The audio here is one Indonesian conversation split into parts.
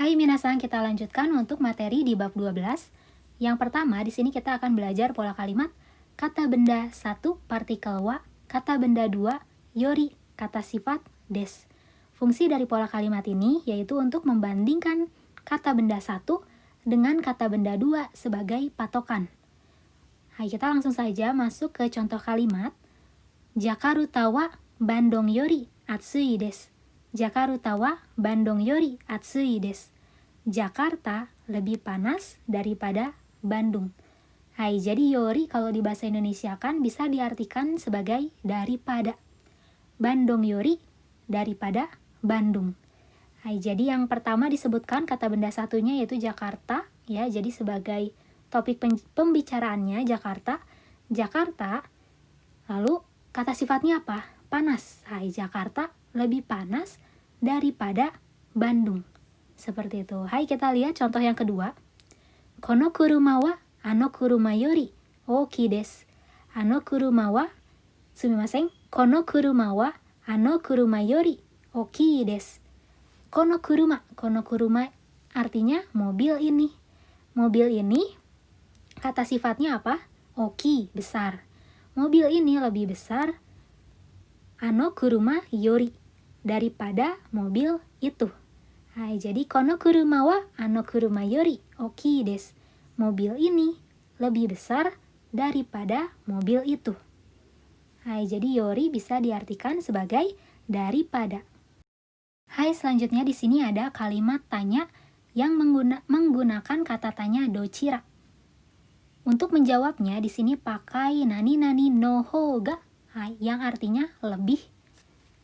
Hai minasan, kita lanjutkan untuk materi di bab 12. Yang pertama, di sini kita akan belajar pola kalimat kata benda 1 partikel wa, kata benda 2 yori, kata sifat des. Fungsi dari pola kalimat ini yaitu untuk membandingkan kata benda 1 dengan kata benda 2 sebagai patokan. Hai, kita langsung saja masuk ke contoh kalimat. Jakarta wa Bandung yori atsui desu. Jakarta wa Bandung yori atsui desu. Jakarta lebih panas daripada Bandung. Hai, jadi yori kalau di bahasa Indonesia kan bisa diartikan sebagai daripada. Bandung yori daripada Bandung. Hai, jadi yang pertama disebutkan kata benda satunya yaitu Jakarta, ya. Jadi sebagai topik pembicaraannya Jakarta. Jakarta. Lalu kata sifatnya apa? Panas. Hai, Jakarta lebih panas daripada Bandung. Seperti itu. Hai, kita lihat contoh yang kedua. Kono kuruma wa ano kuruma yori ookii desu. Ano kuruma wa, sumimasen, kono kuruma wa ano kuruma yori ookii desu. Kono kuruma artinya mobil ini. Mobil ini kata sifatnya apa? Oki, besar. Mobil ini lebih besar ano kuruma yori daripada mobil itu. Hai, jadi kono kuruma wa ano kuruma yori ookii desu. Mobil ini lebih besar daripada mobil itu. Hai, jadi yori bisa diartikan sebagai daripada. Hai, selanjutnya di sini ada kalimat tanya yang menggunakan kata tanya dochira. Untuk menjawabnya di sini pakai nani no hoga, hai, yang artinya lebih.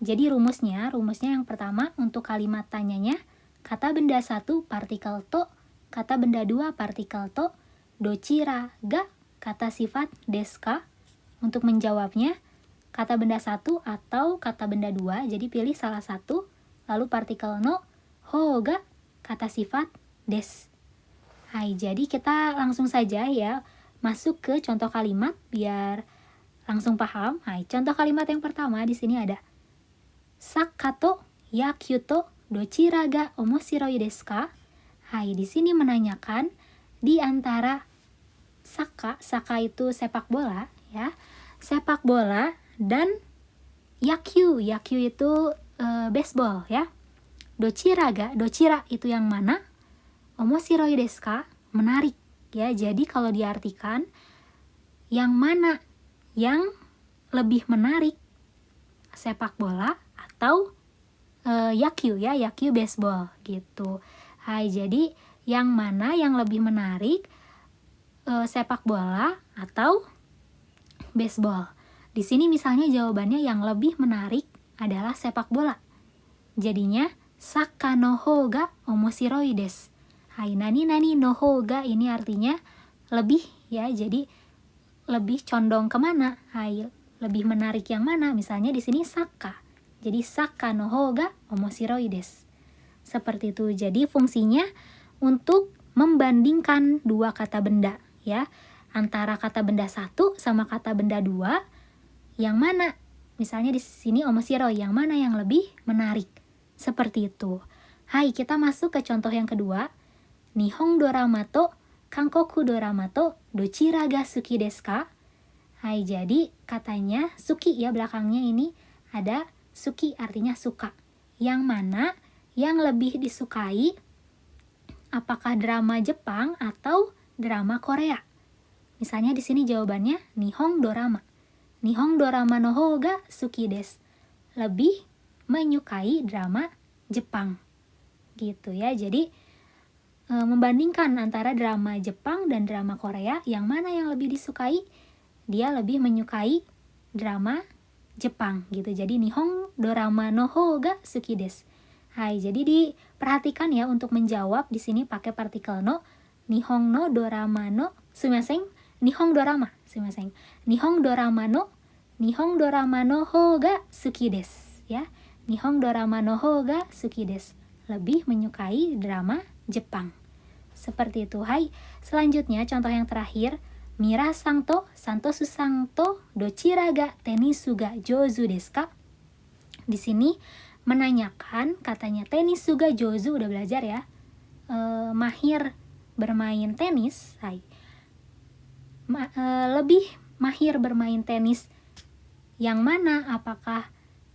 Jadi rumusnya yang pertama untuk kalimat tanyanya kata benda 1 partikel to, kata benda 2 partikel to, dochira ga kata sifat desu ka. Untuk menjawabnya kata benda 1 atau kata benda 2, jadi pilih salah satu. Lalu partikel no, hoga, kata sifat des. Hai, jadi kita langsung saja ya masuk ke contoh kalimat biar langsung paham. Hai, contoh kalimat yang pertama di sini ada Sakka to yakyu to dochira ga omoshiroi desu ka? Hai, di sini menanyakan di antara saka itu sepak bola ya. Sepak bola dan yakyu itu baseball ya. Dochira itu yang mana? Omoshiroi desu ka? Menarik ya. Jadi kalau diartikan yang mana yang lebih menarik, sepak bola atau yakyu ya, yakyu baseball gitu. Hai, jadi yang mana yang lebih menarik, sepak bola atau baseball? Di sini misalnya jawabannya yang lebih menarik adalah sepak bola. Jadinya saka no hoga omoshiroi desu. Hai, nani no hoga ini artinya lebih ya. Jadi lebih condong kemana? Hai, lebih menarik yang mana? Misalnya di sini saka. Jadi saka no hoga omoshiroi desu. Seperti itu. Jadi fungsinya untuk membandingkan dua kata benda ya. Antara kata benda 1 sama kata benda 2, yang mana? Misalnya di sini omoshiroi, yang mana yang lebih menarik? Seperti itu. Hai, kita masuk ke contoh yang kedua. Nihon dorama to Kankoku dorama to dochira ga suki desu ka? Hai, jadi katanya suki ya, belakangnya ini ada suki artinya suka. Yang mana yang lebih disukai? Apakah drama Jepang atau drama Korea? Misalnya di sini jawabannya Nihon dorama. Nihon dorama no hoga suki desu. Lebih menyukai drama Jepang. Gitu ya. Jadi membandingkan antara drama Jepang dan drama Korea, yang mana yang lebih disukai? Dia lebih menyukai drama Jepang gitu. Jadi Nihon dorama no hoga suki desu. Hai, jadi diperhatikan ya untuk menjawab di sini pakai partikel no. Nihon no dorama no, sumimasen, Nihon dorama no hoga suki desu ya. Nihon dorama no hoga suki desu. Lebih menyukai drama Jepang. Seperti itu. Hai, selanjutnya contoh yang terakhir. Mira-san to Santosu-san to dochira ga tenisu ga jouzu desu ka? Di sini menanyakan katanya tenisu ga jouzu, udah belajar ya. mahir bermain tenis, lebih mahir bermain tenis yang mana? Apakah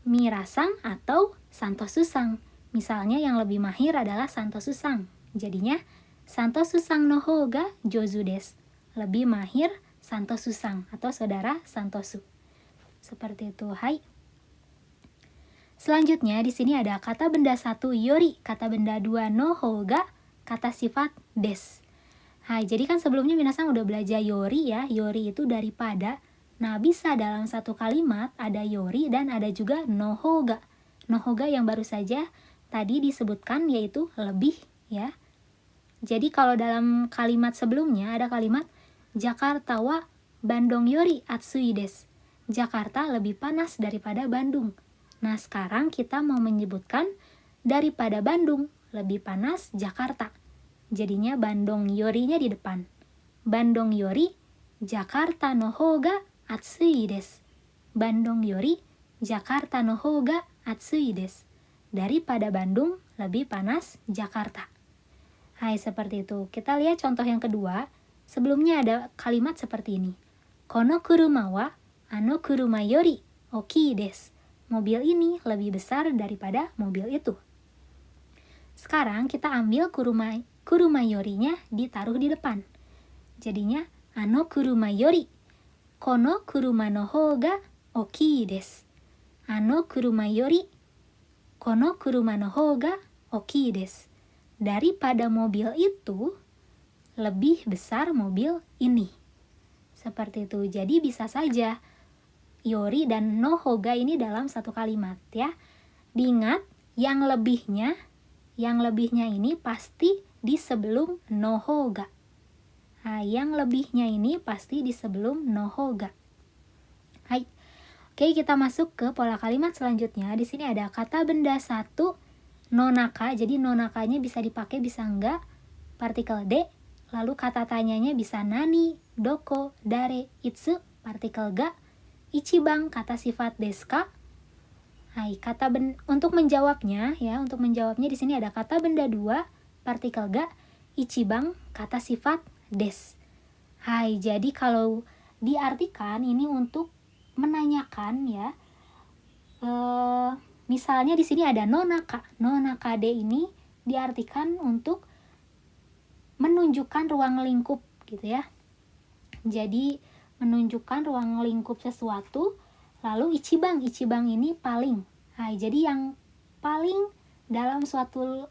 Mirasang atau Santo Susang? Misalnya yang lebih mahir adalah Santo Susang. Jadinya Santo Susang no hoga jozu desu. Lebih mahir Santo Susang atau saudara Santosu. Seperti itu. Selanjutnya di sini ada kata benda 1 yori, kata benda 2 no hoga, kata sifat des. Jadi kan sebelumnya minasang udah belajar yori ya. Yori itu daripada. Nah, bisa dalam satu kalimat ada yori dan ada juga no hoga. No hoga yang baru saja tadi disebutkan yaitu lebih ya. Jadi kalau dalam kalimat sebelumnya ada kalimat Jakarta wa Bandung yori atsui desu. Jakarta lebih panas daripada Bandung. Nah, sekarang kita mau menyebutkan daripada Bandung lebih panas Jakarta. Jadinya Bandung yorinya di depan. Bandung yori Jakarta no hoga atsui desu. Bandung yori Jakarta no hoga atsui desu. Daripada Bandung lebih panas Jakarta. Seperti itu. Kita lihat contoh yang kedua. Sebelumnya ada kalimat seperti ini. Kono kuruma wa ano kuruma yori okii desu. Mobil ini lebih besar daripada mobil itu. Sekarang kita ambil kuruma yorinya ditaruh di depan. Jadinya ano kuruma yori kono kuruma no hoga okii desu. Ano kuruma yori kono kuruma no hoga okii desu. Daripada mobil itu lebih besar mobil ini. Seperti itu. Jadi bisa saja yori dan no hoga ini dalam satu kalimat ya. Diingat yang lebihnya ini pasti di sebelum no hoga. Yang lebihnya ini pasti di sebelum no hoga. Oke, kita masuk ke pola kalimat selanjutnya. Di sini ada kata benda 1 nonaka. Jadi nonakanya bisa dipakai bisa enggak. Partikel de. Lalu kata tanyanya bisa nani, doko, dare, itsu. Partikel ga. Ichibang kata sifat deska. Untuk menjawabnya di sini ada kata benda 2 partikel ga, ichibang kata sifat des. Jadi kalau diartikan ini untuk menanyakan ya. Misalnya di sini ada nonaka. Nonaka de ini diartikan untuk menunjukkan ruang lingkup gitu ya. Jadi menunjukkan ruang lingkup sesuatu. Lalu ichibang ini paling. Jadi yang paling dalam suatu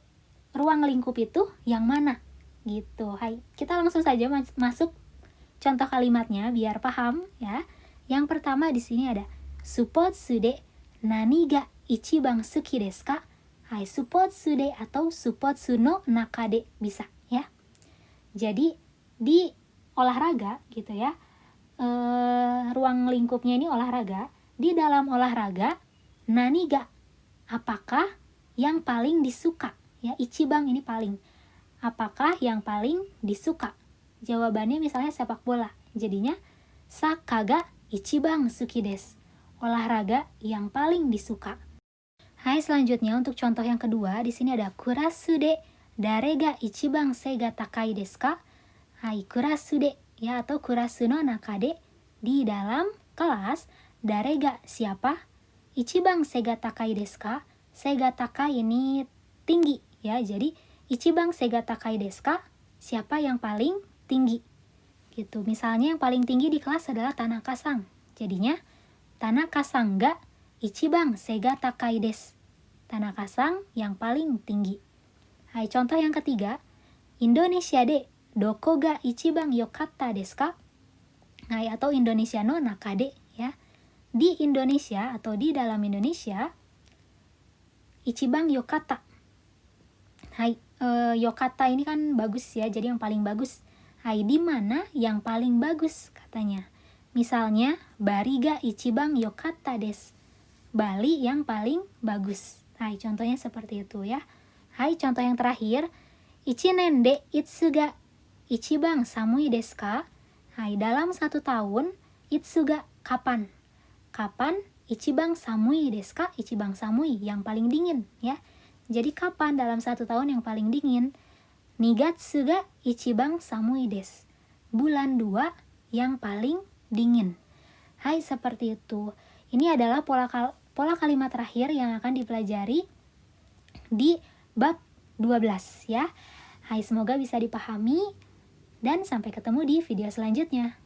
ruang lingkup itu yang mana? Gitu. Kita langsung saja masuk contoh kalimatnya biar paham ya. Yang pertama di sini ada supotsu de nani ga ichibang suki desu ka? Supotsu de atau supotsu no naka de bisa ya. Jadi di olahraga gitu ya. Ruang lingkupnya ini olahraga. Di dalam olahraga, nani ga, apakah yang paling disuka? Ya, ichibang ini paling. Apakah yang paling disuka? Jawabannya misalnya sepak bola. Jadinya, saka ga ichibang suki desu. Olahraga yang paling disuka. Selanjutnya untuk contoh yang kedua, di sini ada kurasu de dare ga ichibang sei ga takai desu ka? Kurasu de, ya, atau kurasu no naka de, di dalam kelas, dare ga siapa? Ichibang sega takai desu ka? Sega takai ini tinggi ya. Jadi ichibang sega takai desu ka? Siapa yang paling tinggi? Gitu. Misalnya yang paling tinggi di kelas adalah Tanaka-san. Jadinya Tanaka-san ga ichibang sega takai desu. Tanaka-san yang paling tinggi. Contoh yang ketiga, Indonesia de doko ga ichibang yokatta desu ka? Atau Indonesia no naka de ya. Di Indonesia atau di dalam Indonesia, ichibang yokata. Yokata ini kan bagus ya, jadi yang paling bagus. Di mana yang paling bagus katanya. Misalnya, Bari ga ichibang yokata desu. Bali yang paling bagus. Contohnya seperti itu ya. Contoh yang terakhir, ichinen de itsu ga ichibang samui desu ka? Dalam 1 tahun, itsu ga kapan? Kapan ichibang samui desu ka? Ichibang samui yang paling dingin ya. Jadi kapan dalam 1 tahun yang paling dingin? Nigatsu ga ichiban samui desu. Bulan 2 yang paling dingin. Hai, seperti itu. Ini adalah pola kalimat terakhir yang akan dipelajari di bab 12 ya. Hai, semoga bisa dipahami dan sampai ketemu di video selanjutnya.